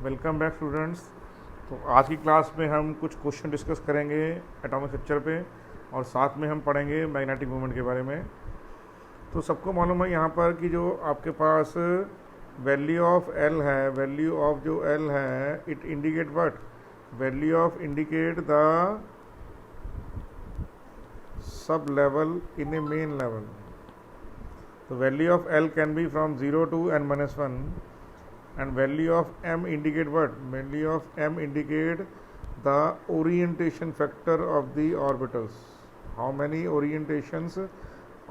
Welcome back students. तो आज की क्लास में हम कुछ क्वेश्चन डिस्कस करेंगे एटॉमिक स्ट्रक्चर पे, और साथ में हम पढ़ेंगे मैग्नेटिक मोमेंट के बारे में। तो सबको मालूम है यहाँ पर कि जो आपके पास वैल्यू ऑफ एल है, वैल्यू ऑफ जो एल है it indicate what, value of indicate the sub level in a main level. तो value of L can be from 0 to n-1, and value of m indicate what? Value of m indicate the orientation factor of the orbitals. How many orientations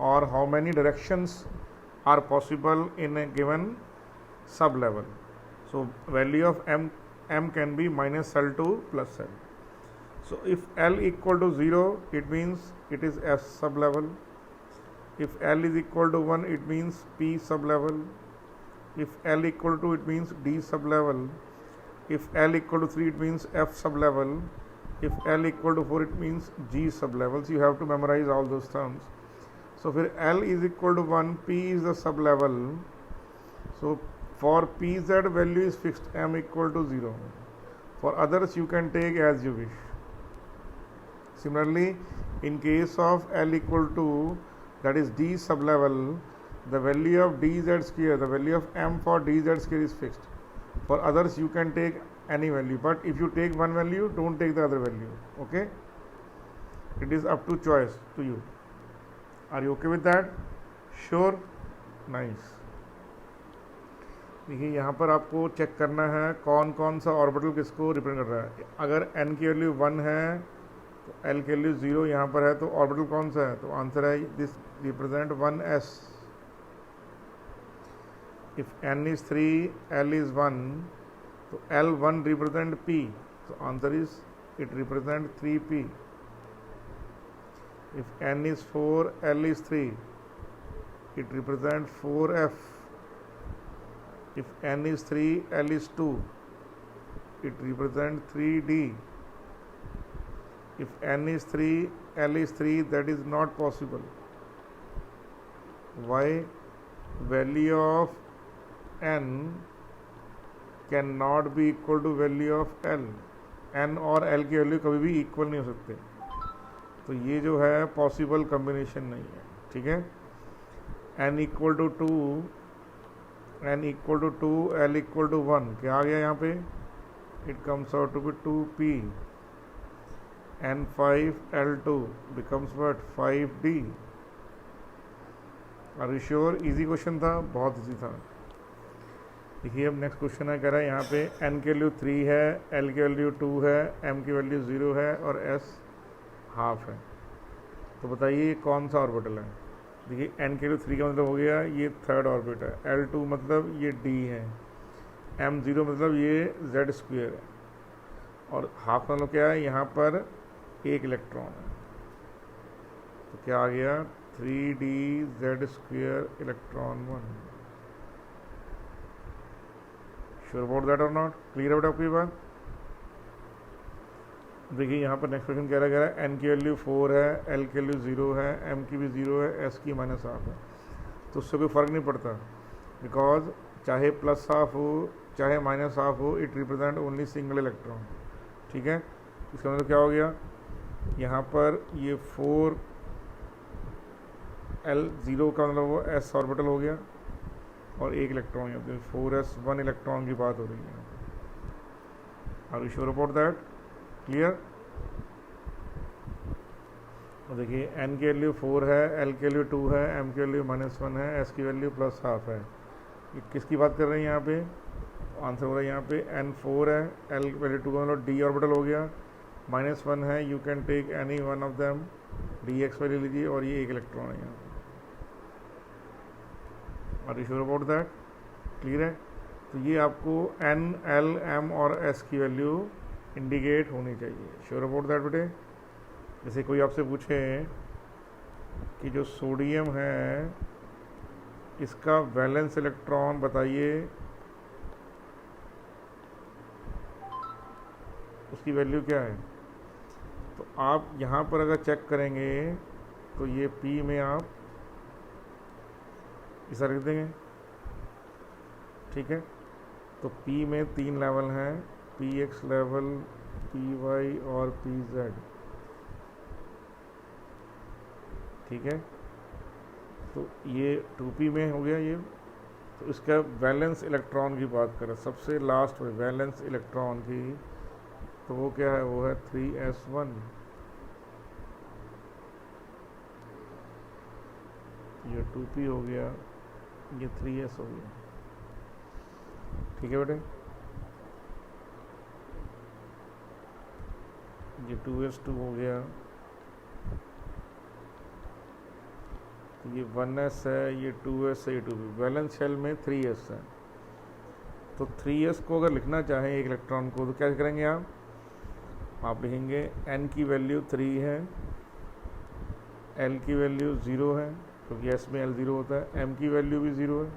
or how many directions are possible in a given sub level. So value of m can be minus L to plus L. So if L equal to 0, it means it is S sub level. If L is equal to 1, it means P sub level. If L equal to, it means D sub level. If L equal to 3, it means F sub level. If L equal to 4, it means G sub level. So you have to memorize all those terms. So for L is equal to 1, P is the sub level. So for PZ value is fixed, M equal to 0. For others you can take as you wish. Similarly, in case of L equal to, that is D sub level, the value of dz square, the value of m for dz square is fixed. For others you can take any value, but if you take one value, don't take the other value. Okay, it is up to choice to you. Are you okay with that? Sure, nice. देखिए यहाँ पर आपको check करना है कौन कौन सा orbital किसको रिप्रेजेंट कर रहा है। अगर n की वैल्यू 1 है तो l की वैल्यू 0 यहाँ पर है, तो ऑर्बिटल कौन सा है? तो आंसर है this represent 1s. If n is 3, L is 1, so L1 represent P, so answer is it represent 3P. If n is 4, L is 3, it represent 4F. If n is 3, L is 2, it represent 3D. If n is 3, L is 3, that is not possible. Why? Value of n cannot be equal to value of L. n और L की value कभी भी equal नहीं हो सकते, तो ये जो है पॉसिबल कम्बिनेशन नहीं है। ठीक है, n equal to 2, n equal to 2, L equal to 1, क्या आ गया यहाँ पे? It comes out to be 2P. n5 L2 becomes what? 5D. Are you sure? Easy question था, बहुत इजी था। देखिए अब नेक्स्ट क्वेश्चन है, कह रहा है यहाँ पे n की वैल्यू 3 है, L की वैल्यू 2 है, m की वैल्यू 0 है और s हाफ है। तो बताइए कौन सा ऑर्बिटल है? देखिए n की वैल्यू 3 का मतलब हो गया ये थर्ड ऑर्बिट है, L2 मतलब ये D है, m0 मतलब ये z स्क्वेयर है, और हाफ मतलब क्या है? यहाँ पर एक इलेक्ट्रॉन है। तो क्या आ गया? 3D z square electron 1। Sure about that और नॉट? क्लियर आउट आपकी बात? देखिए यहाँ पर नेक्स्ट क्वेश्चन कह रहा है n की वैल्यू 4 है, L की वैल्यू 0 है, m की भी 0 है, s की माइनस हाफ है। तो उससे कोई फ़र्क नहीं पड़ता, बिकॉज चाहे प्लस हाफ हो चाहे माइनस हाफ हो, it represent only single electron. ठीक है, इसका मतलब क्या हो गया? यहाँ पर ये 4 L 0 का मतलब वो s ऑर्बिटल हो गया, और एक इलेक्ट्रॉन यहाँ पे 4s 1 इलेक्ट्रॉन की बात हो रही है। Are you sure about that? Clear? देखिए n की वैल्यू 4 है, L की वैल्यू 2 है, m की वैल्यू -1 है, s की वैल्यू प्लस हाफ है। ये किसकी बात कर रहे हैं यहाँ पे? आंसर हो रहा है यहाँ पे n 4 है, L की वैल्यू 2 का मतलब d ऑर्बिटल हो गया, -1 है, you can take any one of them, dx value लीजिए, और ये एक इलेक्ट्रॉन है यहाँ पे। Are you sure about that? Clear है? तो ये आपको n, L, m और s की वैल्यू इंडिकेट होनी चाहिए। श्योर अबाउट दैट बेटे? जैसे कोई आपसे पूछे कि जो सोडियम है इसका वैलेंस इलेक्ट्रॉन बताइए, उसकी वैल्यू क्या है? तो आप यहाँ पर अगर चेक करेंगे तो ये P में आप इसे रख देंगे। ठीक है, तो P में 3 लेवल हैं, PX लेवल, PY और PZ, ठीक है। तो ये 2P में हो गया ये। तो इसका वैलेंस इलेक्ट्रॉन की बात करें, सबसे लास्ट में वैलेंस इलेक्ट्रॉन की, तो वो क्या है, वो है 3s1। ये 2P हो गया, ये 3s हो गया, ठीक है बेटे। ये 2s2 हो गया, तो ये 1s है, ये 2s है, ये 2p। वैलेंस शेल में 3s है। तो 3s को अगर लिखना चाहें एक इलेक्ट्रॉन को, तो क्या करेंगे आप लिखेंगे n की वैल्यू 3 है, l की वैल्यू 0 है, क्योंकि s में l 0 होता है, m की वैल्यू भी 0 है,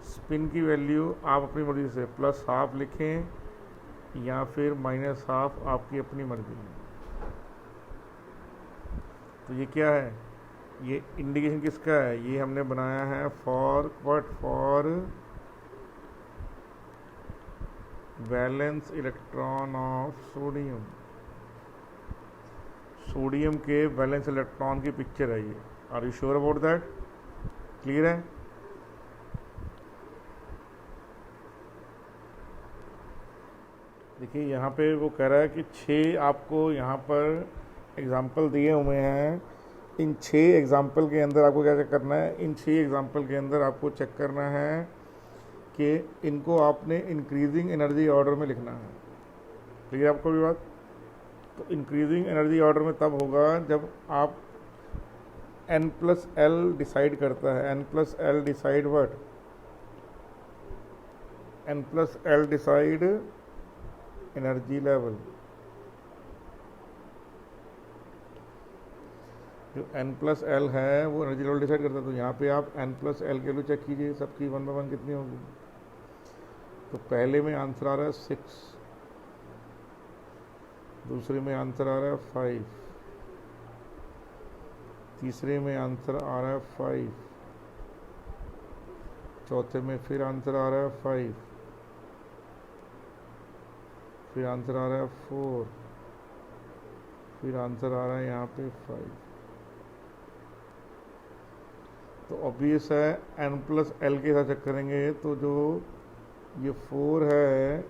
स्पिन की वैल्यू आप अपनी मर्जी से +½ लिखें या फिर -½ आपकी अपनी मर्जी है। तो ये क्या है, ये इंडिकेशन किसका है, ये हमने बनाया है for valence electron of sodium. Sodium के वैलेंस इलेक्ट्रॉन की पिक्चर है ये। Are you sure about that? Clear है? देखिए यहाँ पे वो कह रहा है कि 6 आपको यहाँ पर एग्जाम्पल दिए हुए हैं। इन 6 एग्जाम्पल के अंदर आपको क्या चेक करना है, इन 6 एग्जाम्पल के अंदर आपको चेक करना है कि इनको आपने इंक्रीजिंग एनर्जी ऑर्डर में लिखना है। ठीक है आपको भी बात? तो इंक्रीजिंग एनर्जी ऑर्डर में तब होगा जब आप n+l डिसाइड करता है, n+l decide what, n+l decide energy level. जो n+l है वो एनर्जी लेवल डिसाइड करता है। तो यहाँ पे आप n+l की वैल्यू चेक कीजिए, सबकी 1 by 1 कितनी होगी। तो पहले में आंसर आ रहा है 6, दूसरे में आंसर आ रहा है 5, तीसरे में आंसर आ रहा है 5, चौथे में फिर आंसर आ रहा है 5, फिर आंसर आ रहा है 4, फिर आंसर आ रहा है यहाँ पे 5। तो ऑब्वियस है n+l के साथ चेक करेंगे तो जो ये 4 है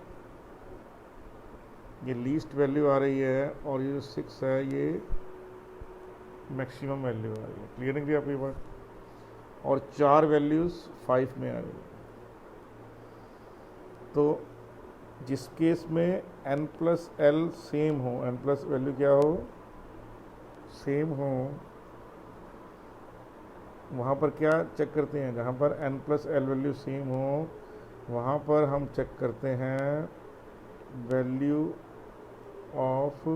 ये लीस्ट वैल्यू आ रही है, और ये जो 6 है ये मैक्सिमम वैल्यू आ रही है। क्लियर नहीं थी आपकी बात? और 4 वैल्यूज 5 में आ रही है। तो जिस केस में n+l सेम हो, n+ वैल्यू क्या हो, सेम हो, वहाँ पर क्या चेक करते हैं, जहाँ पर n+l वैल्यू सेम हो वहाँ पर हम चेक करते हैं value of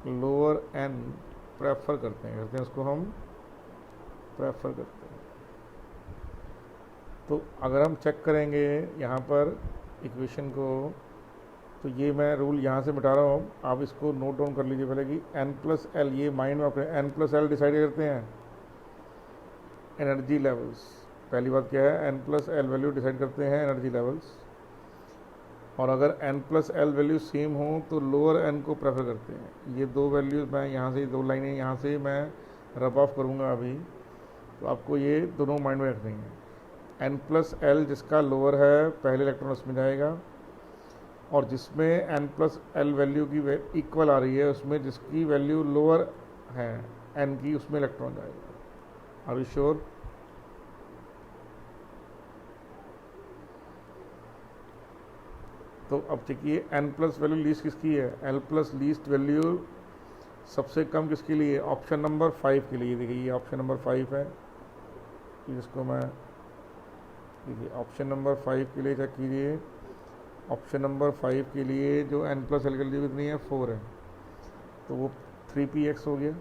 lower n, prefer करते हैं उसको हम प्रेफर करते हैं। तो अगर हम चेक करेंगे यहाँ पर इक्वेशन को, तो ये मैं रूल यहाँ से मिटा रहा हूँ, आप इसको नोट डाउन कर लीजिए पहले कि n+l, ये माइंड में अपने n+l डिसाइड करते हैं एनर्जी लेवल्स। पहली बात क्या है, n+l वैल्यू डिसाइड करते हैं एनर्जी लेवल्स, और अगर n+l वैल्यू सेम हो तो लोअर n को प्रेफर करते हैं। ये 2 वैल्यूज मैं यहाँ से, 2 लाइनें यहाँ से मैं रब ऑफ करूँगा अभी, तो आपको ये दोनों माइंड में रखनी है। n+l जिसका लोअर है पहले इलेक्ट्रॉन उसमें जाएगा, और जिसमें n+l वैल्यू की इक्वल आ रही है उसमें जिसकी वैल्यू लोअर है n की, उसमें इलेक्ट्रॉन जाएगा। Are you sure? तो अब देखिए n+ वैल्यू लीस्ट किसकी है, l+ लीस्ट वैल्यू सबसे कम किसके लिए, ऑप्शन नंबर 5 के लिए। देखिए ये ऑप्शन नंबर 5 है, जिसको मैं, देखिए ऑप्शन नंबर 5 के लिए चेक कीजिए। ऑप्शन नंबर 5 के लिए जो n+l की वैल्यू कितनी है, 4 है, तो वो 3px हो गया।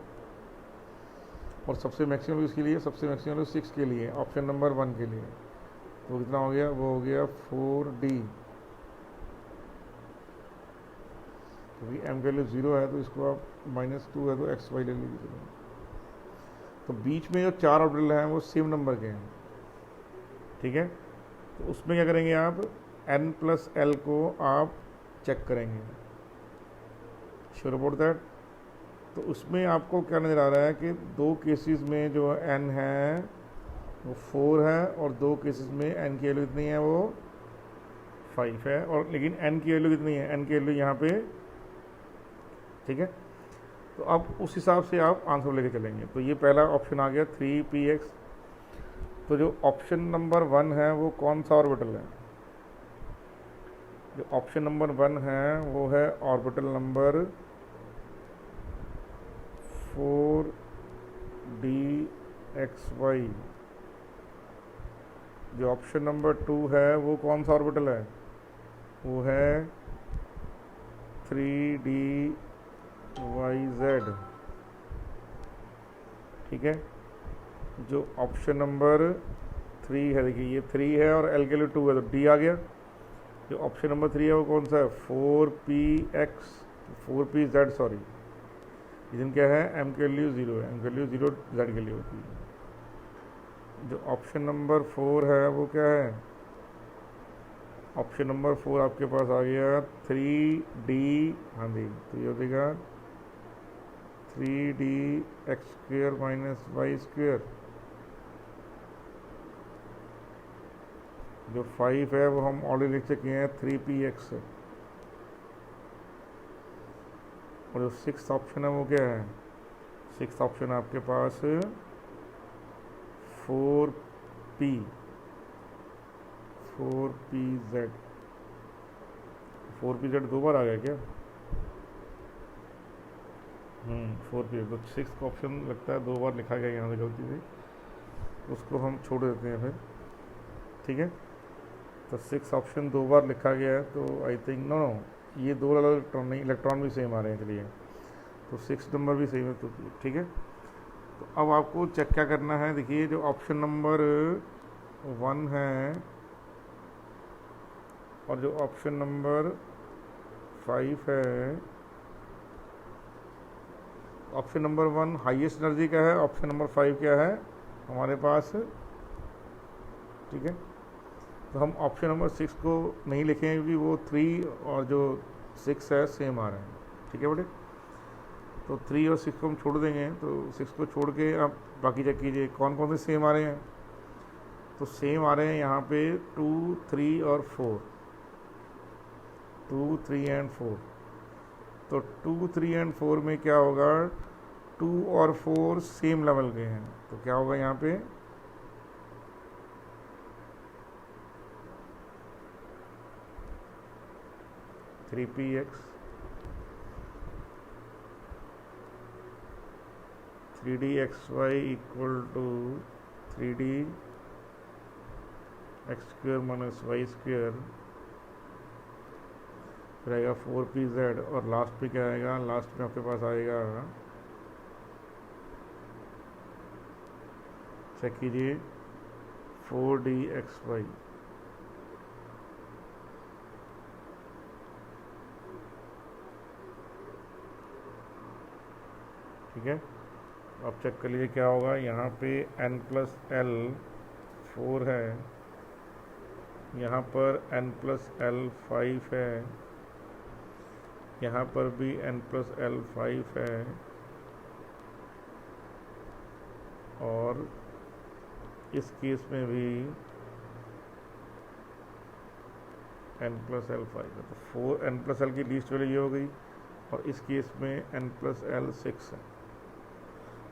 और सबसे मैक्सिमम इसके लिए, सबसे मैक्सिमम 6 के लिए, ऑप्शन नंबर 1 के लिए, तो कितना हो गया, वो हो गया 4d। क्योंकि m की वैल्यू 0 है तो इसको आप -2 है तो xy ले लीजिए। तो बीच में जो 4 ऑर्बिटल हैं वो सेम नंबर के हैं, ठीक है। तो उसमें क्या करेंगे आप, n+l को आप चेक करेंगे, श्योर अबाउट दैट। तो उसमें आपको क्या नज़र आ रहा है कि दो केसेस में जो n है वो 4 है, और दो केसेस में n की वैल्यू कितनी है, वो 5 है, और लेकिन n की वैल्यू कितनी है, n की वैल्यू यहाँ पे, ठीक है। तो अब उस हिसाब से आप आंसर लेके चलेंगे। तो ये पहला ऑप्शन आ गया 3px। तो जो ऑप्शन नंबर 1 है वो कौन सा ऑर्बिटल है, जो ऑप्शन नंबर 1 है वो है ऑर्बिटल नंबर 4dxy। जो ऑप्शन नंबर 2 है वो कौन सा ऑर्बिटल है, वो है 3dyz, ठीक है। जो ऑप्शन नंबर 3 है, देखिए ये 3 है और l के लिए 2 है, तो d आ गया। जो ऑप्शन नंबर 3 है वो कौन सा है, 4pz, सॉरी, रीजन क्या है, m के वैल्यू 0 है, m के वैल्यू 0 z के लिए होती है। जो ऑप्शन नंबर 4 है वो क्या है, ऑप्शन नंबर 4 आपके पास आ गया 3d, हाँ जी, तो ये हो जाएगा 3dx² - y²। जो 5 है वो हम ऑलरेडी लिख चुके हैं 3px। और जो 6th ऑप्शन है वो क्या है, 6th ऑप्शन आपके पास 4pz। 4pz 2 बार आ गया क्या, 4pz, तो 6th ऑप्शन लगता है 2 बार लिखा गया यहाँ से गलती से, उसको हम छोड़ देते हैं फिर, ठीक है। तो 6th ऑप्शन 2 बार लिखा गया है, तो आई थिंक नो, ये 2 अलग इलेक्ट्रॉन नहीं, इलेक्ट्रॉन भी सेम आ रहे हैं, चलिए तो 6 नंबर भी सेम है, तो ठीक है। तो अब आपको चेक क्या करना है, देखिए जो ऑप्शन नंबर 1 है और जो ऑप्शन नंबर 5 है, ऑप्शन नंबर 1 हाईएस्ट एनर्जी का है, ऑप्शन नंबर 5 क्या है हमारे पास, ठीक है। तो हम ऑप्शन नंबर 6 को नहीं लिखेंगे क्योंकि वो 3 और जो 6 है सेम आ रहे हैं, ठीक है बेटे। तो 3 और 6 को हम छोड़ देंगे, तो 6 को छोड़ के आप बाकी चेक कीजिए कौन कौन से सेम आ रहे हैं। तो सेम आ रहे हैं यहाँ पे 2, 3 और 4, 2, 3 एंड 4। तो 2, 3 एंड 4 में क्या होगा, 2 और 4 सेम लेवल के हैं, तो क्या होगा यहाँ पे, three P X 3dxy equal to 3dx² - y², फिर आएगा 4pz, और लास्ट पे क्या आएगा, लास्ट में आपके पास आएगा, चेक कीजिए 4dxy, ठीक है। आप चेक कर लीजिए क्या होगा, यहाँ पे n+l 4 है, यहाँ पर n+l 5 है, यहाँ पर भी n+l 5 है, और इस केस में भी n+l 5 है। तो 4 n+l की लीस्ट वैल्यू ये हो गई, और इस केस में n+l 6 है।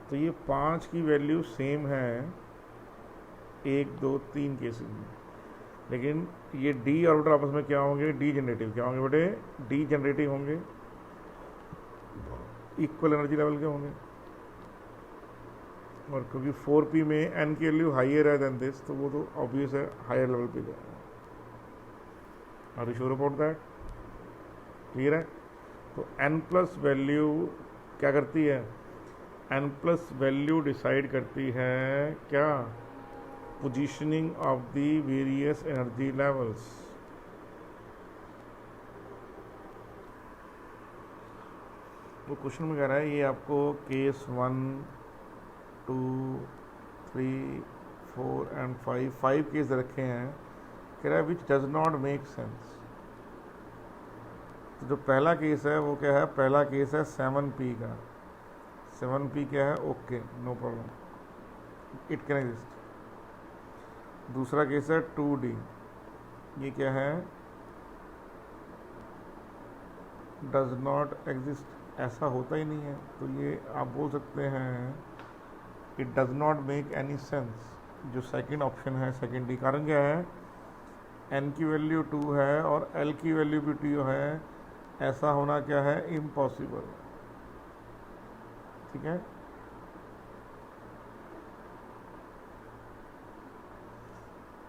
तो ये 5 की वैल्यू सेम है 1, 2, 3 केसेस में, लेकिन ये डी ऑर्बिटल आपस में क्या होंगे, डी जनरेटिव, क्या होंगे बेटे, डी जनरेटिव होंगे, इक्वल एनर्जी लेवल के होंगे। और क्योंकि 4p में n की वैल्यू हाइयर है देन दिस, तो वो तो ऑब्वियस है हायर लेवल पे जाएगा। Are you sure about that, clear है। तो n प्लस वैल्यू क्या करती है, n प्लस वैल्यू डिसाइड करती है क्या, positioning of the various energy levels. वो क्वेश्चन में कह रहा है ये आपको केस 1, 2, 3, 4 एंड 5 केस रखे हैं, कह रहा है which does not make sense. तो जो पहला केस है वो क्या है, पहला केस है 7p का। 7p क्या है, okay, no problem, it can exist. दूसरा केस है 2d, ये क्या है, डज नॉट एग्जिस्ट, ऐसा होता ही नहीं है। तो ये आप बोल सकते हैं it does not make any sense, जो सेकंड ऑप्शन है, सेकंड डी। कारण क्या है, n की वैल्यू 2 है और l की वैल्यू भी 2 है, ऐसा होना क्या है, इम्पॉसिबल। ठीक है,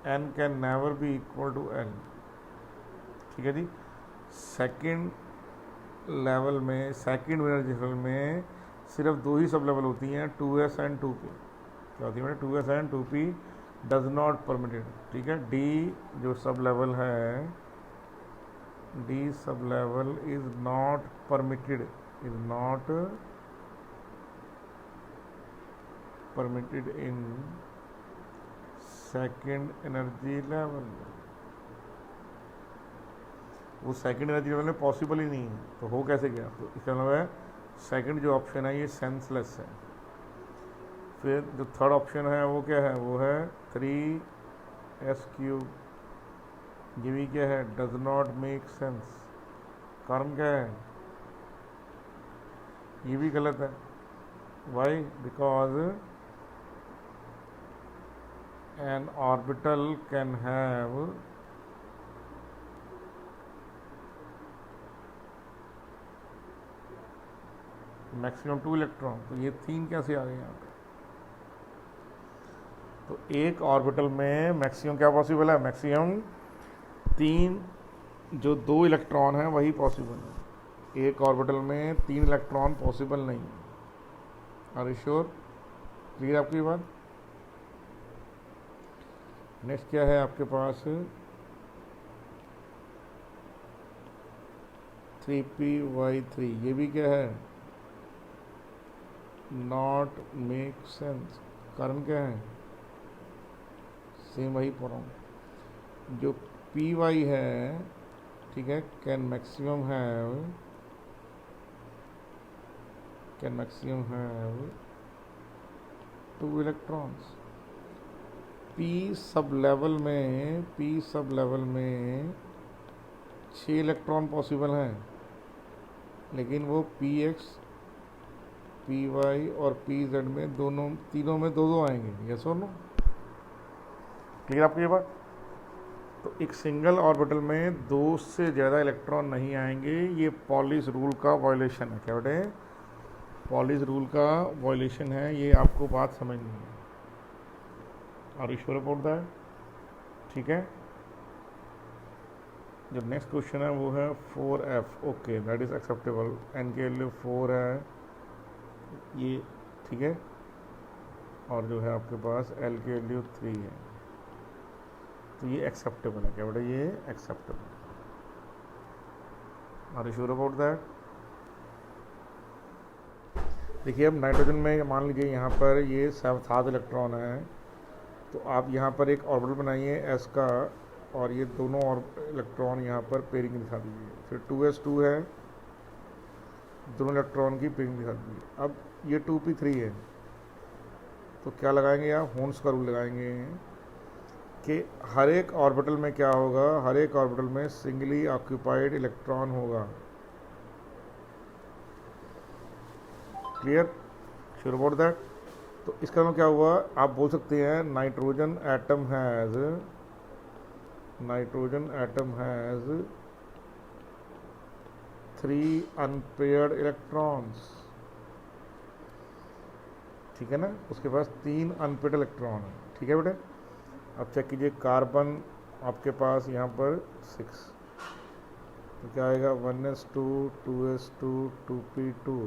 n can never be equal to l। ठीक है जी। सेकंड लेवल में, सेकंड एनर्जी लेवल में सिर्फ दो ही सब लेवल होती हैं, 2s एंड 2p। क्या होती है, 2s and 2p does not permitted. ठीक है, d जो सब लेवल है, d sub level is not permitted, is not permitted in second energy level. वो सेकंड एनर्जी लेवल में पॉसिबल ही नहीं है, तो हो कैसे गया। तो इसका मतलब है सेकंड जो ऑप्शन है ये सेंसलेस है। फिर जो थर्ड ऑप्शन है वो क्या है, वो है 3s³। ये भी क्या है, डज नॉट मेक सेंस। कारण क्या है, ये भी गलत है। Why, because an orbital can have maximum 2 electron. तो ये 3 कैसे आ गए यहाँ पे। तो एक ऑर्बिटल में मैक्सिमम क्या पॉसिबल है, मैक्सिमम 3, जो 2 इलेक्ट्रॉन है वही पॉसिबल है। एक ऑर्बिटल में 3 इलेक्ट्रॉन पॉसिबल नहीं है। आर यू श्योर, क्लियर आपकी बात। नेक्स्ट क्या है आपके पास, 3p/3, ये भी क्या है, नॉट मेक सेंस। कारण क्या है, सेम वही पढ़ रहा हूँ। जो पी वाई है, ठीक है, can maximum have 2 electrons. P sub level में 6 इलेक्ट्रॉन पॉसिबल हैं, लेकिन वो पी एक्स, पी वाई और पी जेड में तीनों में 2-2 आएंगे। यस और नो, क्लियर आपको ये बात। तो एक सिंगल ऑर्बिटल में 2 से ज़्यादा इलेक्ट्रॉन नहीं आएंगे, ये पॉलिस रूल का वायलेशन है। क्या बेटे, पॉलिस रूल का वायलेशन है, ये आपको बात समझनी है। और ईश्वर रिपोर्ट दैट, ठीक है। जो नेक्स्ट क्वेश्चन है वो है 4f, okay, that is acceptable. n के वैल्यू 4 है, ये ठीक है। और जो है आपके पास l की वैल्यू 3 है, तो ये एक्सेप्टेबल है। क्या बेटा, ये acceptable. Are you sure about that. देखिए अब नाइट्रोजन में मान लीजिए यहाँ पर ये 7 इलेक्ट्रॉन है, तो आप यहाँ पर एक ऑर्बिटल बनाइए s का, और ये दोनों और इलेक्ट्रॉन यहाँ पर पेयरिंग दिखा दीजिए। फिर 2s2 है, दोनों इलेक्ट्रॉन की पेयरिंग दिखा दीजिए। अब ये 2p3 है, तो क्या लगाएंगे आप, होन्स का रूल लगाएंगे कि हर एक ऑर्बिटल में क्या होगा, हर एक ऑर्बिटल में सिंगली ऑक्यूपाइड इलेक्ट्रॉन होगा। Clear, sure about that. तो इसका मतलब क्या हुआ, आप बोल सकते हैं nitrogen atom has 3 unpaired electrons. ठीक है ना, उसके पास 3 अनपेयर्ड इलेक्ट्रॉन है। ठीक है बेटे। अब चेक कीजिए, कार्बन आपके पास यहाँ पर 6, तो क्या आएगा, 1s2 2s2 2p2।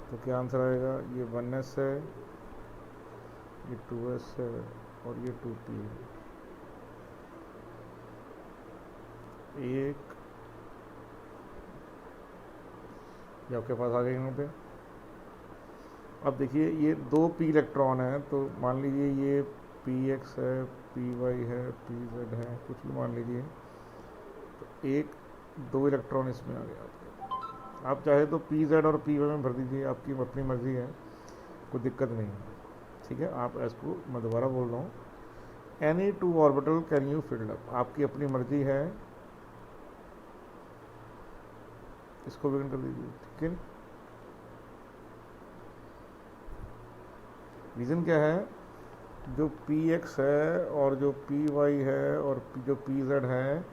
तो क्या आंसर आएगा, ये 1s है, ये 2s है और ये 2p है। एक ये आपके पास आ गए यहाँ पे। अब देखिए ये दो पी इलेक्ट्रॉन है, तो मान लीजिए ये पी एक्स है, पी वाई है, पी जेड है, कुछ भी मान लीजिए, तो एक दो इलेक्ट्रॉन इसमें आ गया आपके। आप चाहे तो पी जेड और पी वाई में भर दीजिए, आपकी अपनी मर्जी है, कोई दिक्कत नहीं है। ठीक है, आप इसको मैं दोबारा बोल रहा हूँ, any two orbital can you filled up, आपकी अपनी मर्जी है, इसको भी कर दीजिए। ठीक है, रीज़न क्या है, जो पी एक्स है और जो पी वाई है और जो पी जेड है,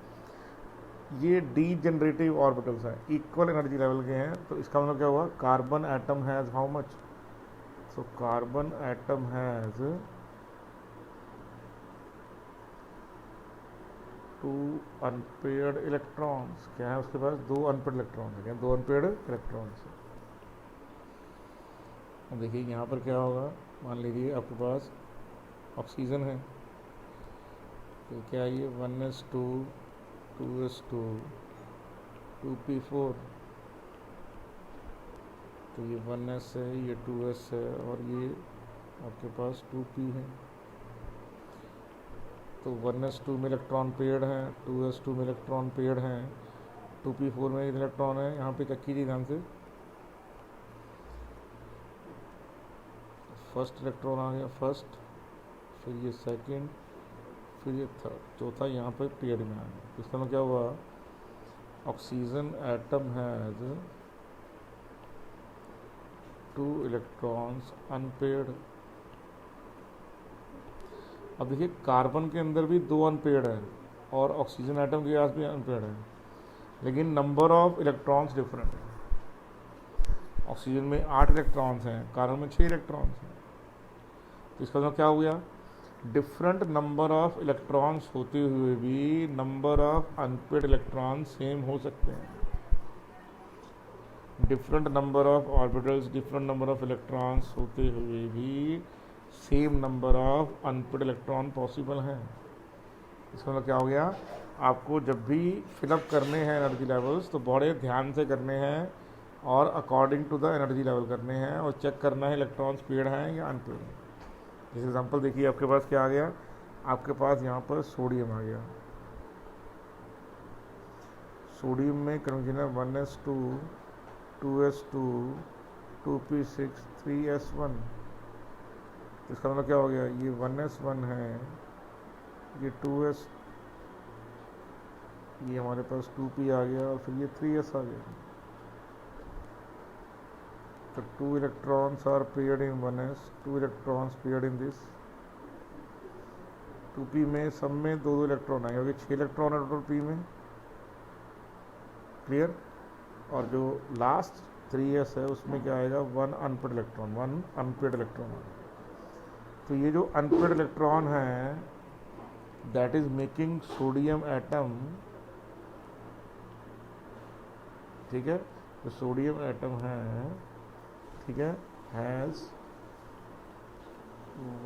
ये डी जनरेटिव ऑर्बिटल्स हैं, इक्वल एनर्जी लेवल के हैं। तो इसका मतलब क्या हुआ, carbon atom has how much, so carbon atom has 2 unpaired electrons. क्या है उसके पास, 2 अनपेयर्ड इलेक्ट्रॉन्स है, क्या 2 अनपेयर्ड इलेक्ट्रॉन्स है। अब देखिए यहाँ पर क्या होगा, मान लीजिए आपके पास ऑक्सीजन है, तो क्या ये 1s2 2s2 2p4, तो ये 1s है, ये 2s है और ये आपके पास 2p है। तो 1s2 में इलेक्ट्रॉन पेयर्ड हैं, 2s2 में इलेक्ट्रॉन पेयर्ड हैं, 2p4 में इलेक्ट्रॉन है। यहाँ पे चेक कीजिए ध्यान से, फर्स्ट इलेक्ट्रॉन आ गया फर्स्ट, फिर ये सेकंड, फिर ये थर्ड, चौथा यहाँ पर पेयर्ड में आ गया। तो इसका मतलब क्या हुआ, oxygen atom has 2 electrons unpaired. अब देखिए कार्बन के अंदर भी 2 अनपेयर्ड है और ऑक्सीजन एटम के पास भी अनपेयर्ड है, लेकिन नंबर ऑफ इलेक्ट्रॉन्स डिफरेंट है। ऑक्सीजन में 8 इलेक्ट्रॉन्स हैं, कार्बन में 6 इलेक्ट्रॉन्स हैं। तो इसका मतलब क्या हो गया, डिफरेंट नंबर ऑफ इलेक्ट्रॉन्स होते हुए भी number of unpaired electron same हो सकते हैं। Different number of orbitals, different number of electrons होते हुए भी same number of unpaired electron possible हैं। इसका मतलब क्या हो गया, आपको जब भी फिलअप करने हैं एनर्जी लेवल्स तो बड़े ध्यान से करने हैं और according to the energy level करने हैं और चेक करना है इलेक्ट्रॉन्स पेयर्ड हैं या अनपेयर्ड हैं। जैसे एग्जांपल देखिए, आपके पास क्या आ गया, आपके पास यहाँ पर सोडियम आ गया, सोडियम में कन्वेंशन है 1s2 2s2 2p6 3s1। तो इसका मतलब क्या हो गया, ये 1s1 है, ये 2s, ये हमारे पास 2p आ गया और फिर ये 3s आ गया। तो 2 electrons are paired in 1s, 2 electrons paired in this 2p में सब में 2 इलेक्ट्रॉन आए, क्योंकि 6 इलेक्ट्रॉन है टोटल p में, क्लियर। और जो लास्ट 3s है उसमें क्या आएगा, 1 अनपेयर्ड इलेक्ट्रॉन, 1 अनपेयर्ड इलेक्ट्रॉन आएगा। तो ये जो अनपेयर्ड इलेक्ट्रॉन है that is making sodium atom, ठीक है, तो सोडियम एटम है, ठीक है, हैज़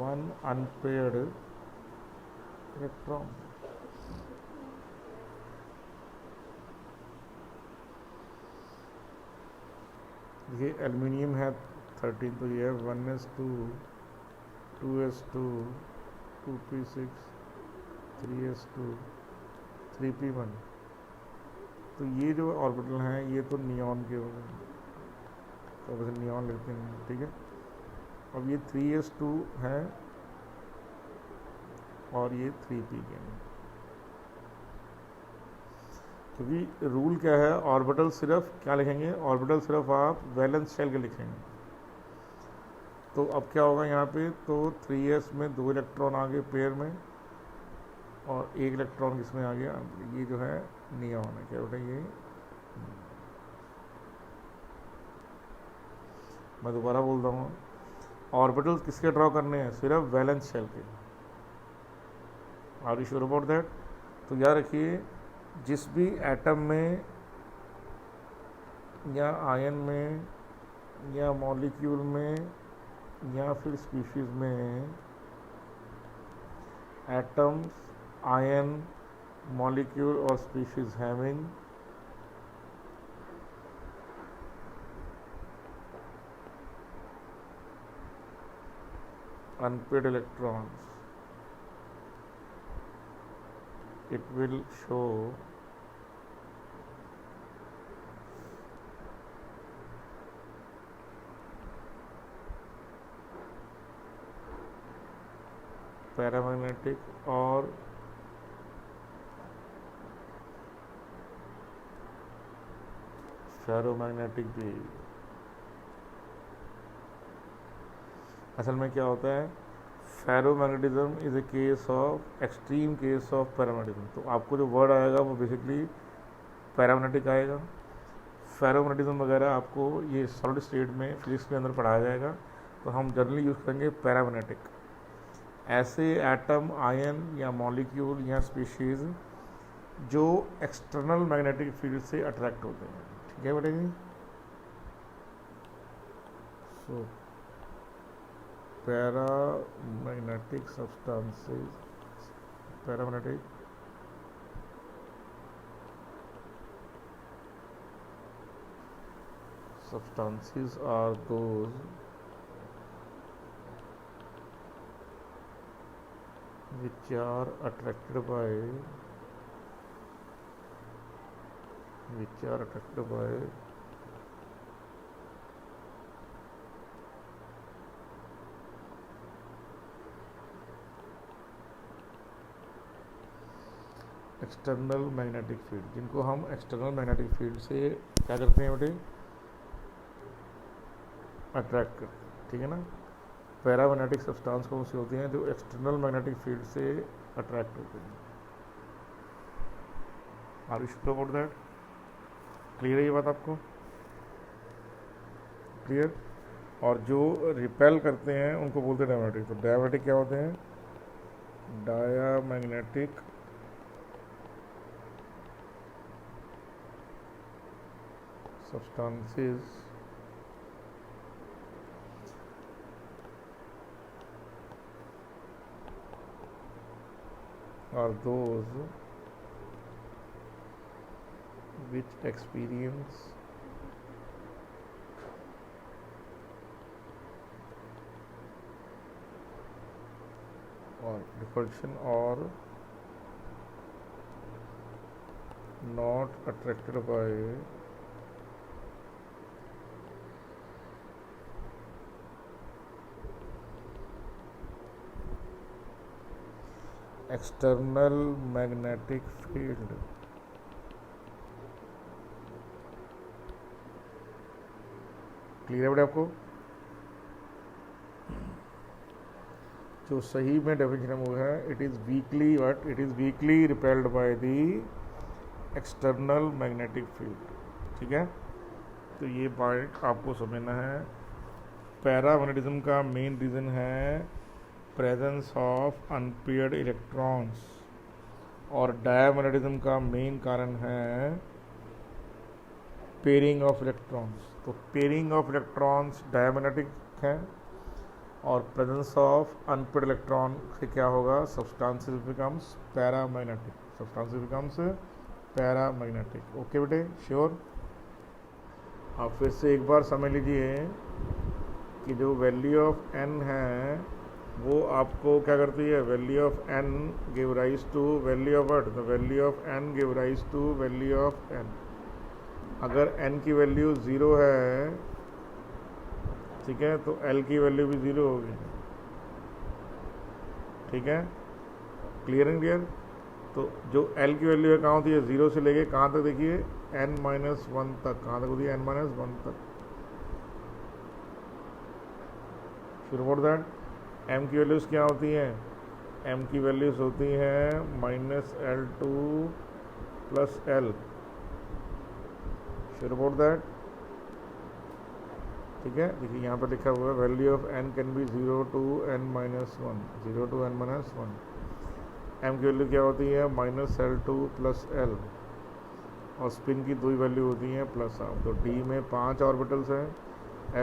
1 अनपेयर्ड इलेक्ट्रॉन। ये एल्युमिनियम है 13, तो ये है 1s2 2s2 2p6 3s2 3p1। तो ये जो ऑर्बिटल हैं ये तो नियॉन के हो गए, तो वैसे नियॉन लिखते हैं, ठीक है। अब ये 3s2 है और ये 3p के हैं, क्योंकि रूल क्या है, ऑर्बिटल सिर्फ क्या लिखेंगे, ऑर्बिटल सिर्फ आप वैलेंस शेल के लिखेंगे। तो अब क्या होगा यहाँ पे, तो 3s में 2 इलेक्ट्रॉन आ गए पेयर में और 1 इलेक्ट्रॉन किसमें आ गया, ये जो है नियॉन है, क्या बेटा ये। मैं दोबारा बोल रहा हूँ, ऑर्बिटल किसके ड्रॉ करने हैं, सिर्फ वैलेंस शेल के। Are you sure about that. तो याद रखिए, जिस भी एटम में या आयन में या मॉलिक्यूल में या फिर स्पीशीज में एटम्स, आयन, मॉलिक्यूल और species having unpaired electrons, it will show paramagnetic और फेरोमैग्नेटिक वेव। असल में क्या होता है, ferromagnetism is a case of extreme case of paramagnetism. तो आपको जो वर्ड आएगा वो बेसिकली पैरामैग्नेटिक आएगा। फेरोमैग्नेटिज्म वगैरह आपको ये सॉलिड स्टेट में फिजिक्स के अंदर पढ़ाया जाएगा, तो हम जनरली यूज़ करेंगे पैरामैग्नेटिक। ऐसे एटम, आयन या मॉलिक्यूल या स्पीशीज जो एक्सटर्नल मैग्नेटिक फील्ड से अट्रैक्ट होते हैं। ठीक है बेटा जी। So paramagnetic substances, paramagnetic substances are those which are attracted by external magnetic field, जिनको हम एक्सटर्नल मैग्नेटिक फील्ड से क्या करते हैं बेटे, अट्रैक्ट करते हैं। ठीक है ना। पैरामैग्नेटिक सब्सटेंस कौन सी होती हैं, जो एक्सटर्नल मैग्नेटिक फील्ड से अट्रैक्ट होते हैं। Are you sure about that? Clear है ये बात आपको? क्लियर। और जो रिपेल करते हैं उनको बोलते हैं डायमैग्नेटिक। तो डायमैग्नेटिक क्या होते हैं, diamagnetic substances are those which experience or repulsion or not attracted by external magnetic field. Clear है बेटा आपको? जो सही में डेफिनेशन वो है, it is weekly what, it is weekly repelled by the external magnetic field. ठीक है। तो ये पॉइंट आपको समझना है। पैरामैग्नेटिज्म का मेन रीज़न है प्रेजेंस ऑफ अनपेयर्ड इलेक्ट्रॉन्स, और डायमैग्नेटिज्म का मेन कारण है पेयरिंग ऑफ इलेक्ट्रॉन्स। तो पेयरिंग ऑफ इलेक्ट्रॉन्स डायमैग्नेटिक है, और प्रेजेंस ऑफ अनपेयर्ड इलेक्ट्रॉन से क्या होगा, substances becomes paramagnetic, substances becomes paramagnetic. Okay बेटे, श्योर। आप फिर से एक बार समझ लीजिए कि जो वैल्यू ऑफ n है वो आपको क्या करती है, value of n give rise to value of what, the value of n give rise to value of n। अगर n की वैल्यू 0 है, ठीक है, तो l की वैल्यू भी 0 होगी। ठीक है, क्लियर एंड क्लियर। तो जो l की वैल्यू है कहाँ होती है, 0 से लेके कहाँ तक, देखिए n-1 तक। कहाँ तक होती है, n-1 तक। Sure about that. m की वैल्यूज़ क्या होती हैं, m की वैल्यूज़ होती हैं -L2 + L। Sure about that. ठीक है, देखिए यहाँ पर लिखा हुआ है value of n can be 0 to n-1, 0 to n-1। m की वैल्यू क्या होती है, -L2 + L, और स्पिन की 2 वैल्यू होती हैं +12। तो d में 5 ऑर्बिटल्स हैं,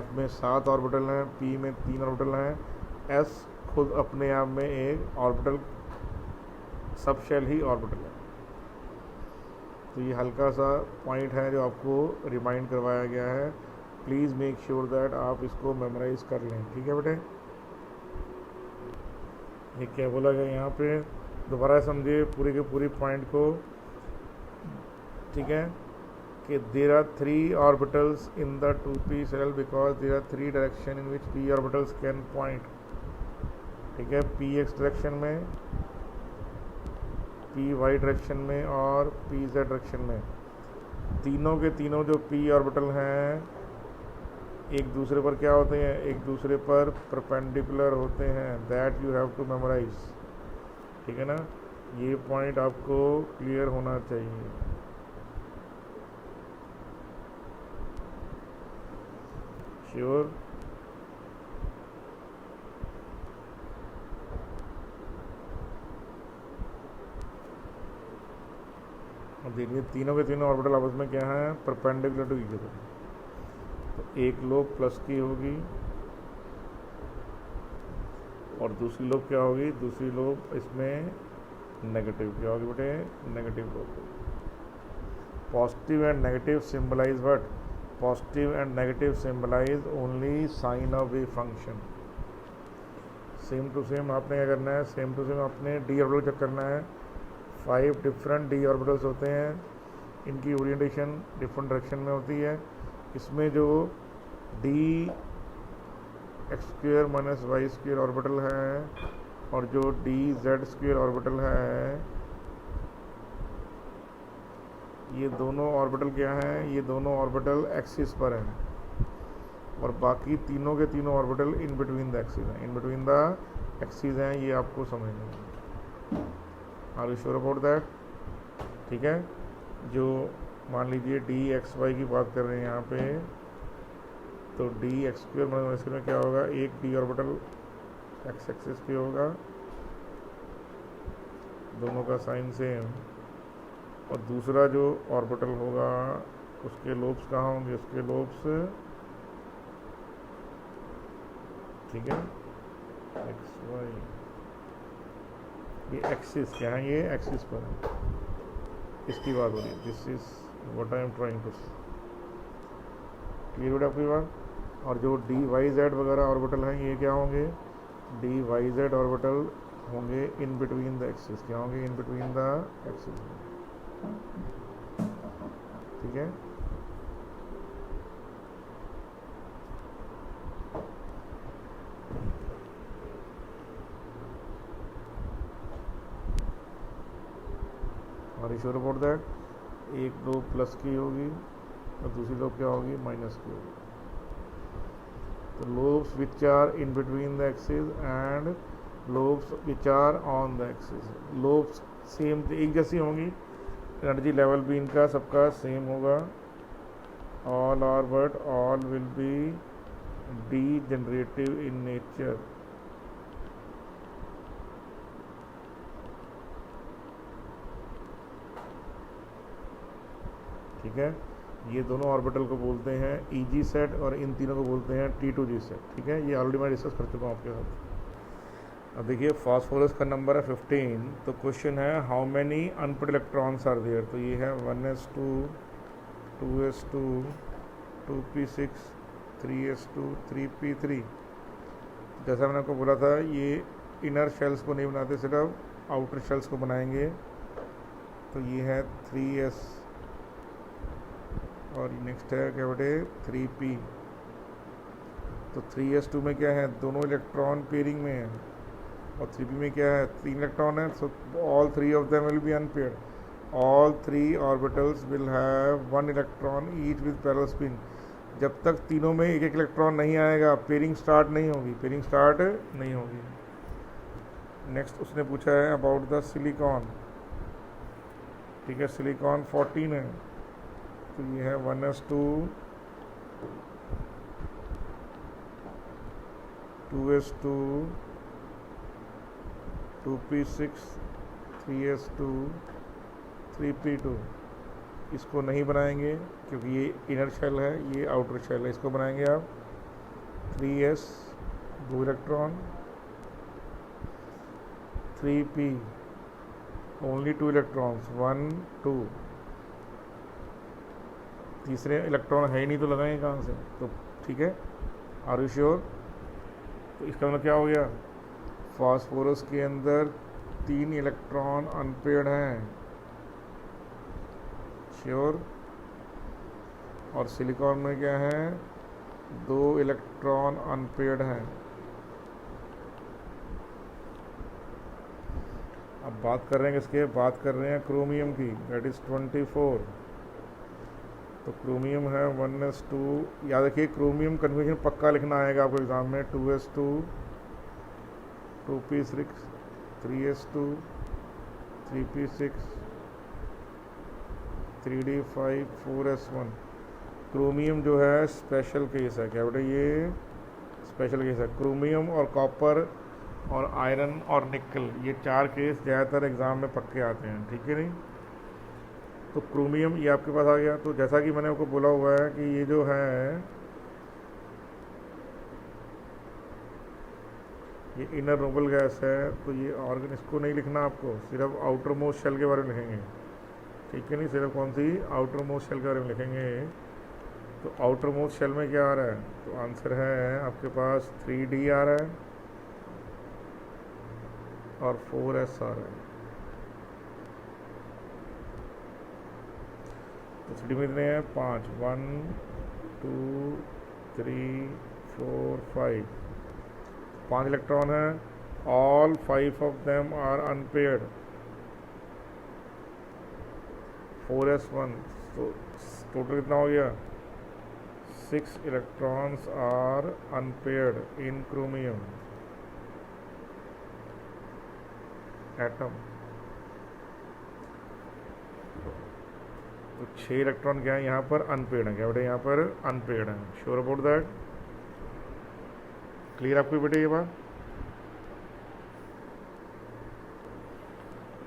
f में 7 ऑर्बिटल हैं, p में 3 ऑर्बिटल हैं, s खुद अपने आप में एक ऑर्बिटल, सब शेल ही ऑर्बिटल है। तो ये हल्का सा पॉइंट है जो आपको रिमाइंड करवाया गया है। प्लीज़ मेक श्योर दैट आप इसको मेमोराइज कर लें। ठीक है बेटे। ये क्या बोला गया यहाँ पे, दोबारा समझिए पूरी के पूरी पॉइंट को, ठीक है, कि there are 3 orbitals in the 2p shell because there are 3 direction in which p orbitals can point, ठीक है, p x डायरेक्शन में, p y डायरेक्शन में और p z डायरेक्शन में। तीनों के तीनों जो p ऑर्बिटल हैं एक दूसरे पर क्या होते हैं, एक दूसरे पर परपेंडिकुलर होते हैं, that you have to memorize, ठीक है ना। ये पॉइंट आपको क्लियर होना चाहिए। श्योर? देखिए तीनों के तीनों ऑर्बिटल आपस में क्या है, परपेंडिकुलर टू ईच अदर। तो एक लोब प्लस की होगी और दूसरी लोब क्या होगी, दूसरी लोब इसमें नेगेटिव क्या होगी बेटे, negative lobe. Positive and negative symbolize what, positive and negative symbolize only sign of wave function. Same to same आपने क्या करना है, सेम टू सेम आपने डी ऑर्बिटल चेक करना है। 5 डिफरेंट डी ऑर्बिटल्स होते हैं, इनकी ओरिएंटेशन डिफरेंट डायरेक्शन में होती है। इसमें जो D X square minus Y square orbital है और जो डी जेड स्क्वेयर ऑर्बिटल है, ये दोनों ऑर्बिटल क्या हैं, ये दोनों ऑर्बिटल एक्सिस पर हैं और बाकी तीनों के तीनों orbital in between the axis हैं, इन बिटवीन द एक्सिस हैं। ये आपको समझना है। Are you sure about that? ठीक है, जो मान लीजिए डी एक्स वाई की बात कर रहे हैं यहाँ पे, तो डी एक्स स्क्वेयर माइनस में क्या होगा, एक डी ऑर्बिटल एक्स एक्सिस पे होगा, दोनों का साइन सेम, और दूसरा जो ऑर्बिटल होगा उसके लोब्स कहाँ होंगे, उसके लोब्स, ठीक है, एक्स वाई, ये एक्सिस क्या है, ये एक्सिस पर है, इसकी बात हो रही है। This is what I am trying to say. Clear हो आपकी बात? और जो डी वाई जेड वगैरह ऑर्बिटल हैं ये क्या होंगे, डी वाई जेड ऑर्बिटल होंगे इन बिटवीन द एक्सिस, क्या होंगे, इन बिटवीन द एक्सिस, ठीक है। और श्योर अबाउट दैट, एक लोब प्लस की होगी और दूसरी लोब क्या होगी, माइनस की होगी। तो lobes which are in between the axis and lobes which are on the axis, lobes same एक जैसी होंगी, एनर्जी लेवल भी इनका सबका सेम होगा। All are but all will be degenerative in nature, ठीक है। ये दोनों ऑर्बिटल को बोलते हैं ईजी सेट और इन तीनों को बोलते हैं T2G सेट, ठीक है। ये ऑलरेडी मैं डिस्कस कर चुका हूँ आपके साथ। अब देखिए फास्फोरस का नंबर है 15, तो क्वेश्चन है how many unpaired electrons are there. तो ये है 1s2, 2s2, 2p6, 3s2, 3p3। जैसा मैंने आपको बोला था ये इनर शेल्स को नहीं बनाते, सिर्फ आउटर शेल्स को बनाएंगे। तो ये है 3s और नेक्स्ट है क्या बेटे 3p। तो 3s2 में क्या है, दोनों इलेक्ट्रॉन पेयरिंग में है और 3p में क्या है, 3 इलेक्ट्रॉन है। So all 3 of them will be unpaired, all 3 orbitals will have 1 electron each with parallel spin. जब तक तीनों में एक एक इलेक्ट्रॉन नहीं आएगा पेयरिंग स्टार्ट नहीं होगी, पेयरिंग स्टार्ट नहीं होगी। नेक्स्ट उसने पूछा है अबाउट द सिलिकॉन, ठीक है, सिलिकॉन 14 है। तो ये है 1s2, 2s2, 2p6, 3s2, 3p2। इसको नहीं बनाएंगे क्योंकि ये इनर शेल है, ये आउटर शेल है। इसको बनाएंगे आप 3s 2 electron, 3p only 2 electrons 1 2, तीसरे इलेक्ट्रॉन है ही नहीं तो लगाएंगे कहाँ से, तो ठीक है। Are you sure? तो इसका मतलब क्या हो गया, फास्फोरस के अंदर 3 इलेक्ट्रॉन अनपेयर्ड हैं, श्योर। और सिलिकॉन में क्या है, 2 इलेक्ट्रॉन अनपेयर्ड हैं। अब बात कर रहे हैं किसके, बात कर रहे हैं क्रोमियम की, दैट इज 24। तो क्रोमियम है 1s2। याद रखिए क्रोमियम कन्फर्मेशन पक्का लिखना आएगा आपको एग्जाम में, 2s2 2p6 3s2 3p6 3d5 4s1। Chromium जो है स्पेशल केस है, क्या बेटा ये स्पेशल केस है। क्रोमियम और कॉपर और आयरन और निकल, ये 4 केस ज़्यादातर एग्ज़ाम में पक्के आते हैं, ठीक है नहीं। तो क्रोमियम ये आपके पास आ गया। तो जैसा कि मैंने आपको बोला हुआ है कि ये जो है ये इनर नोबल गैस है, तो ये ऑर्गन, इसको नहीं लिखना आपको, सिर्फ आउटर मोस्ट शेल के बारे में लिखेंगे, ठीक है नहीं। सिर्फ कौन सी, आउटर मोस्ट शेल के बारे में लिखेंगे। तो आउटर मोस्ट शेल में क्या आ रहा है, तो आंसर है आपके पास 3d आ रहा है और 4s आ रहा है। तो 3d में कितने हैं, 5, 1 2 3 4 5, 5 इलेक्ट्रॉन है। All 5 of them are unpaired, 4s1। तो टोटल कितना हो गया, 6 electrons are unpaired in chromium atom. तो 6 इलेक्ट्रॉन क्या है यहाँ पर अनपेयर्ड है, क्या बेटे यहाँ पर अनपेयर्ड है, श्योर अबाउट दैट, क्लियर आपको बेटे ये बात।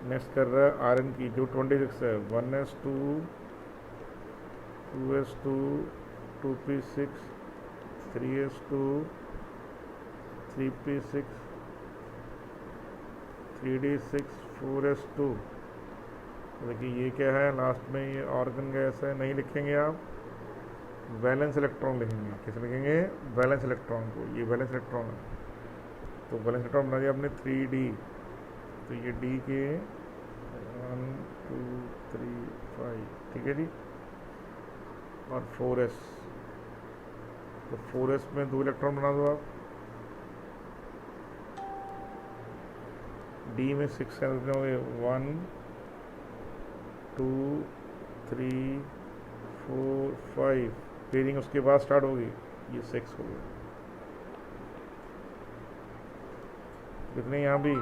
नेक्स्ट कर रहा है आयरन की, जो 26 है, 1s2 2s2 2p6 3s2 3p6 3d6 4s2। देखिए ये क्या है, लास्ट में ये ऑर्गन गैस है, नहीं लिखेंगे आप, वैलेंस इलेक्ट्रॉन लिखेंगे। किस लिखेंगे, वैलेंस इलेक्ट्रॉन को, ये वैलेंस इलेक्ट्रॉन है। तो वैलेंस इलेक्ट्रॉन बना दिया आपने 3d, तो ये d के 1 2 3 5, ठीक है जी। और 4s, तो 4s में 2 इलेक्ट्रॉन बना दो आप। d में 6 है, 1 2 3 4 5, पेयरिंग उसके बाद स्टार्ट होगी, ये 6 हो गया। कितने यहाँ भी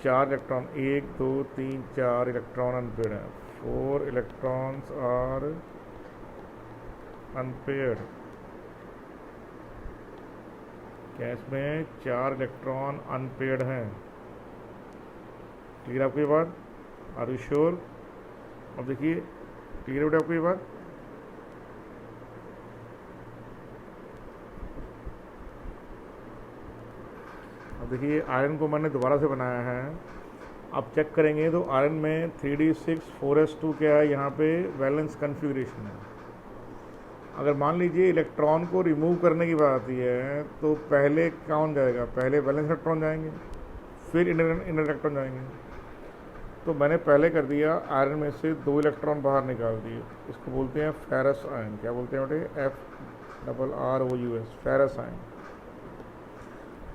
4 इलेक्ट्रॉन, 1 2 3 4 इलेक्ट्रॉन अनपेयर्ड है, 4 इलेक्ट्रॉन्स आर अनपेयर्ड। क्या इसमें 4 इलेक्ट्रॉन अनपेयर्ड हैं, क्लियर आपको ये बात, आर यू श्योर। अब देखिए क्लियर बेटा आपको ये बात। अब देखिए आयरन को मैंने दोबारा से बनाया है, अब चेक करेंगे तो आयरन में 3d6 4s2 क्या है, यहाँ पे वैलेंस कन्फिग्रेशन है। अगर मान लीजिए इलेक्ट्रॉन को रिमूव करने की बात आती है, तो पहले कौन जाएगा, पहले वैलेंस इलेक्ट्रॉन जाएंगे, फिर इनर इलेक्ट्रॉन जाएंगे। तो मैंने पहले कर दिया, आयरन में से 2 इलेक्ट्रॉन बाहर निकाल दिए, इसको बोलते हैं फेरस आयन। क्या बोलते हैं बेटे, FRROUS, फेरस आयन।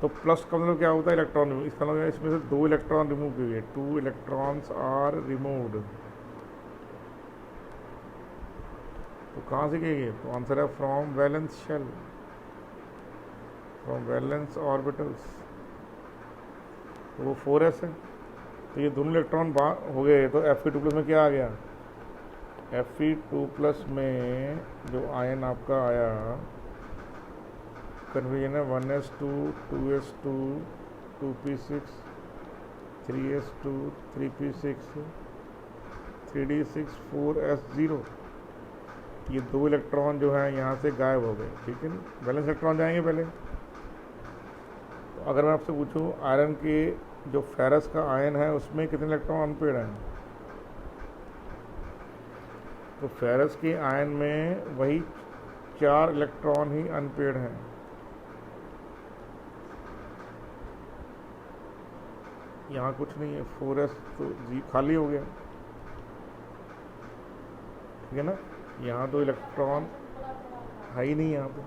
तो प्लस का मतलब क्या होता है, इलेक्ट्रॉन रिमूव, इसका मतलब इसमें से 2 इलेक्ट्रॉन रिमूव किए, 2 इलेक्ट्रॉन्स आर रिमूव्ड। तो कहाँ से किए, तो आंसर है from valence shell, from valence orbitals. तो वो 4s है। तो ये दोनों इलेक्ट्रॉन हो गए, तो Fe2+ में क्या आ गया, Fe2+ में जो आयन आपका आया कन्वर्जन है 1s2 2s2 2p6 3s2 3p6 3d6 4s0। ये 2 इलेक्ट्रॉन जो है यहाँ से गायब हो गए, ठीक है ना, वैलेंस इलेक्ट्रॉन जाएंगे पहले। तो अगर मैं आपसे पूछूं आयरन के जो फेरस का आयन है उसमें कितने इलेक्ट्रॉन अनपेयर्ड हैं, तो फेरस के आयन में वही 4 इलेक्ट्रॉन ही अनपेयर्ड हैं। यहाँ कुछ नहीं है, 4s तो खाली हो गया, ठीक है ना। यहाँ तो इलेक्ट्रॉन है ही नहीं यहाँ पे,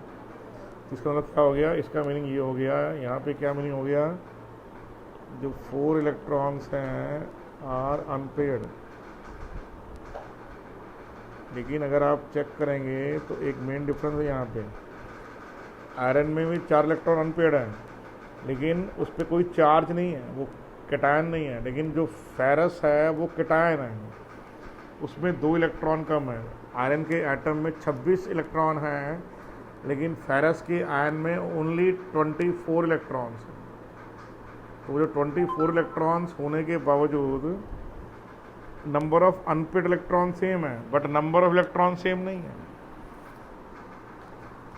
तो इसका मतलब क्या हो गया, इसका मीनिंग ये हो गया, यहाँ पे क्या मीनिंग हो गया, जो 4 इलेक्ट्रॉन्स हैं आर अनपेयर्ड। लेकिन अगर आप चेक करेंगे तो एक मेन डिफरेंस है यहाँ पे, आयरन में भी 4 इलेक्ट्रॉन अनपेयर्ड हैं, लेकिन उस पर कोई चार्ज नहीं है, वो कैटायन नहीं है। लेकिन जो फेरस है वो कैटायन है, उसमें 2 इलेक्ट्रॉन कम है। आयरन के एटम में 26 इलेक्ट्रॉन हैं, लेकिन फेरस के आयन में ओनली 24 इलेक्ट्रॉन्स हैं। तो जो 24 इलेक्ट्रॉन्स होने के बावजूद number of unpaired electron same है, but number of electron same नहीं है,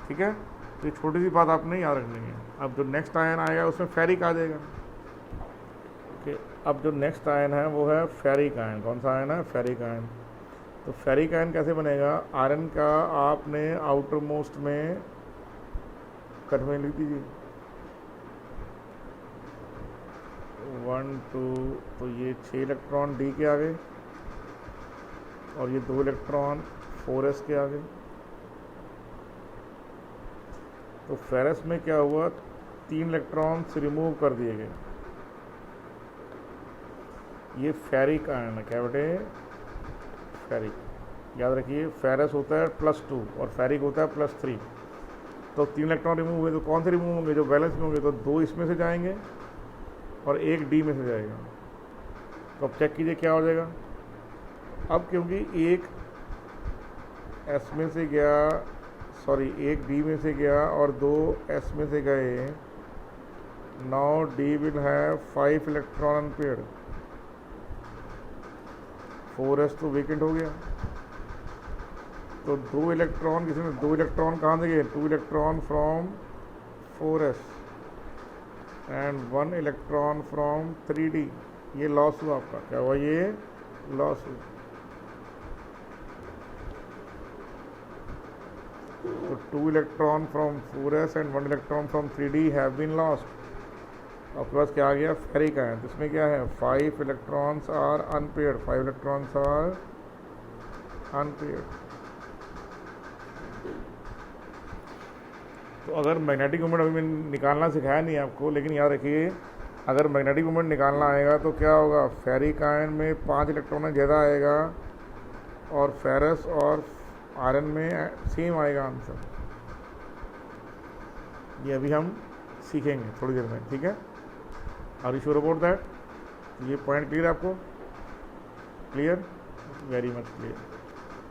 ठीक है। तो ये छोटी सी बात आपने याद रखनी है। अब जो नेक्स्ट आयन आएगा उसमें फेरिक आ जाएगा, ओके। अब जो नेक्स्ट आयन है वो है फेरिक आयन। कौन सा आयन है, फेरिक आयन। तो फेरिक आयन कैसे बनेगा, आयरन का आपने आउटर मोस्ट में कट में लिख दीजिए 1 2, तो ये 6 इलेक्ट्रॉन डी के आ गए, और ये 2 इलेक्ट्रॉन 4s के आ गए। तो फेरस में क्या हुआ, 3 इलेक्ट्रॉन्स रिमूव कर दिए गए। ये फेरिक आयन है, क्या बेटे, फेरिक। याद रखिए, फेरस होता है +2 और फेरिक होता है +3। तो 3 इलेक्ट्रॉन रिमूव हुए, तो कौन से रिमूव होंगे, जो बैलेंस में होंगे। तो 2 इसमें से जाएंगे और 1 डी में से जाएगा। तो अब चेक कीजिए क्या हो जाएगा। अब क्योंकि 1 एस में से गया, सॉरी 1 डी में से गया और 2 एस में से गए, now D will have 5 electron unpaired. 4s तो वेकेंट हो गया। तो 2 इलेक्ट्रॉन, किसी में 2 इलेक्ट्रॉन कहाँ से गए, 2 electron from 4s and 1 electron from 3d। ये लॉस हुआ आपका, क्या हुआ, ये लॉस हुआ। तो 2 electron from 4s and 1 electron from 3d have been lost. आपके पास क्या आ गया, फेरिक आयन। तो इसमें क्या है, 5 electrons are unpaired, 5 electrons are unpaired. तो अगर मैग्नेटिक मोमेंट अभी मैंने निकालना सिखाया नहीं आपको, लेकिन याद रखिए अगर मैग्नेटिक मोमेंट निकालना आएगा तो क्या होगा, फेरिक आयन में 5 इलेक्ट्रॉन ज़्यादा आएगा और फेरस और आयरन में सेम आएगा आंसर। ये अभी हम सीखेंगे थोड़ी देर में, ठीक है। Are you sure about that, ये पॉइंट क्लियर आपको, क्लियर, वेरी मच क्लियर।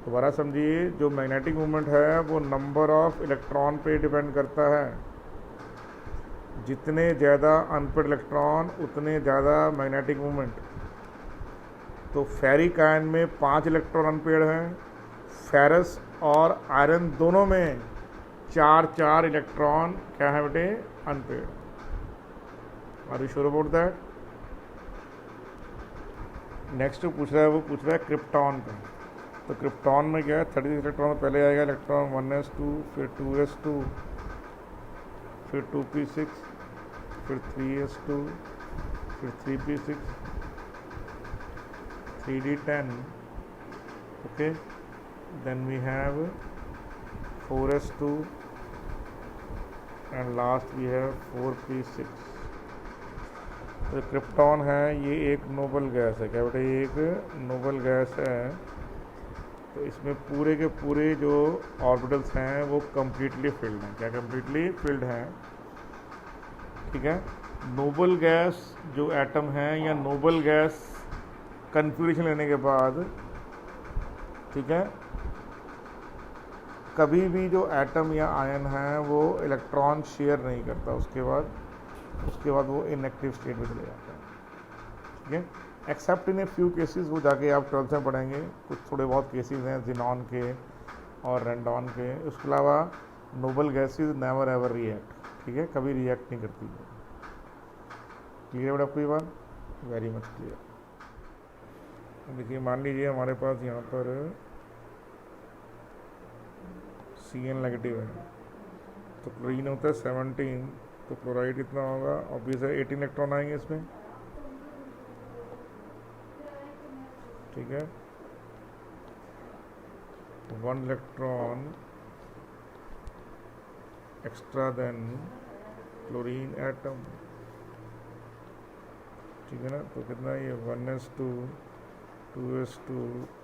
दोबारा समझिए, जो मैग्नेटिक मोमेंट है वो नंबर ऑफ इलेक्ट्रॉन पे डिपेंड करता है। जितने ज़्यादा अनपेड इलेक्ट्रॉन उतने ज़्यादा मैग्नेटिक मोमेंट। तो फेरिक आयन में 5 इलेक्ट्रॉन अनपेड हैं, फेरस और आयरन दोनों में 4 इलेक्ट्रॉन क्या है बेटे, unpaired. Are you sure about that. Next जो पूछ रहा है वो पूछ रहा है क्रिप्टॉन का। तो क्रिप्टॉन में क्या है, 36 इलेक्ट्रॉन पहले आएगा इलेक्ट्रॉन 1s2, फिर 2s2, फिर 2p6, फिर 3s2, फिर 3p6, 3d10, okay. Then we have 4s2 and last we have 4p6। तो क्रिप्टॉन है ये एक नोबल गैस है, क्या बेटा, ये एक नोबल गैस है। तो इसमें पूरे के पूरे जो ऑर्बिटल्स हैं वो कम्प्लीटली फिल्ड हैं, क्या कम्प्लीटली फिल्ड हैं, ठीक है। नोबल गैस जो एटम है या नोबल गैस कन्फ्यूरेशन लेने के बाद, ठीक है, कभी भी जो एटम या आयन है वो इलेक्ट्रॉन शेयर नहीं करता, उसके बाद वो इनएक्टिव स्टेट में चले जाता है, ठीक है। Accept in a few cases, वो जाके आप 12th में पढ़ेंगे, कुछ थोड़े बहुत केसेस हैं जिनॉन के और रेंडॉन के। उसके अलावा noble gases never ever react, ठीक है, कभी रिएक्ट नहीं करती है। क्लियर है आपको ये बात, वेरी मच क्लियर। देखिए मान लीजिए हमारे पास यहाँ पर Cn नेगेटिव है, तो क्लोरीन होता है 17, तो क्लोराइड कितना होगा, ऑब्वियस है 18 इलेक्ट्रॉन आएंगे इसमें, ठीक है, 1 electron extra than chlorine atom, ठीक है ना। तो कितना ये 1s2 2s2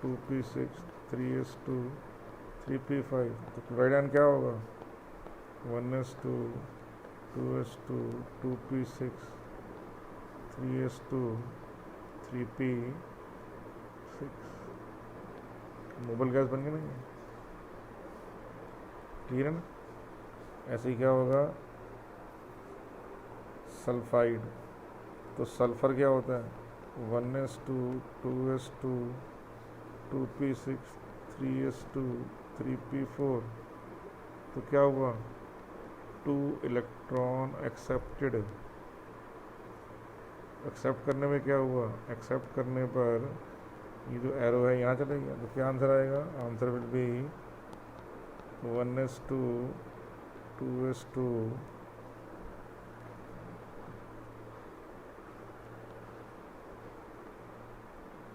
2p6 3s2 3p5, तो क्लोराइड आयन क्या होगा 1s2 2s2 2p6 3s2 3p6, noble gas बन गया ना ये, क्लियर है ना। ऐसे ही क्या होगा सल्फाइड, तो सल्फर क्या होता है 1s2 2s2 2p6 3s2 3p4, तो क्या हुआ 2 इलेक्ट्रॉन एक्सेप्टेड। एक्सेप्ट करने में क्या हुआ, एक्सेप्ट करने पर ये जो एरो है यहाँ चला गया, तो क्या आंसर आएगा, answer will be 1s2 2s2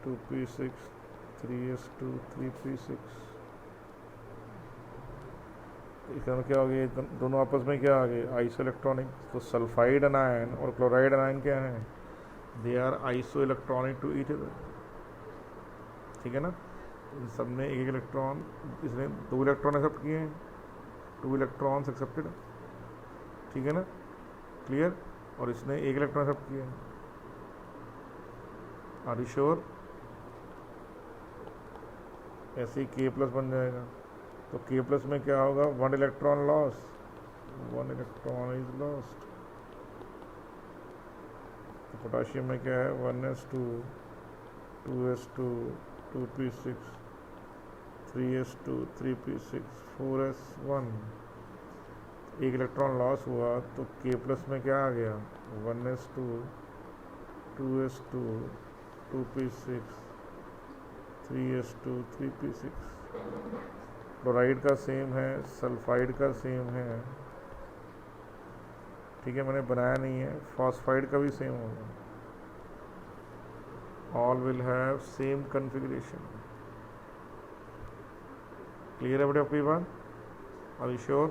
2p6 3s2 3p6। इसका मतलब क्या हो गया, दोनों आपस में क्या आ गए आइसो इलेक्ट्रॉनिक। तो सल्फाइड अनायन और क्लोराइड अनायन क्या है, they are isoelectronic to each other, ठीक है ना। इन सब ने एक इलेक्ट्रॉन, इसने 2 इलेक्ट्रॉन एक्सेप्ट किए हैं, 2 इलेक्ट्रॉन्स एक्सेप्टेड, ठीक है ना, क्लियर। और इसने 1 इलेक्ट्रॉन एक्सेप्ट किया है, आर यू श्योर। ऐसे ही K प्लस बन जाएगा, तो K प्लस में क्या होगा 1 electron loss, 1 electron is lost. तो पोटाशियम में क्या है 1s2 2s2 2p6 3s2 3p6 4s1, 1 electron loss हुआ, तो K प्लस में क्या आ गया 1s2 2s2 2p6 3s2 3p6। Chloride का सेम है, सल्फाइड का सेम है, ठीक है, मैंने बनाया नहीं है। फॉस्फाइड का भी सेम होगा, all will have same configuration. Clear है बेटे आपकी बात, आर यू श्योर।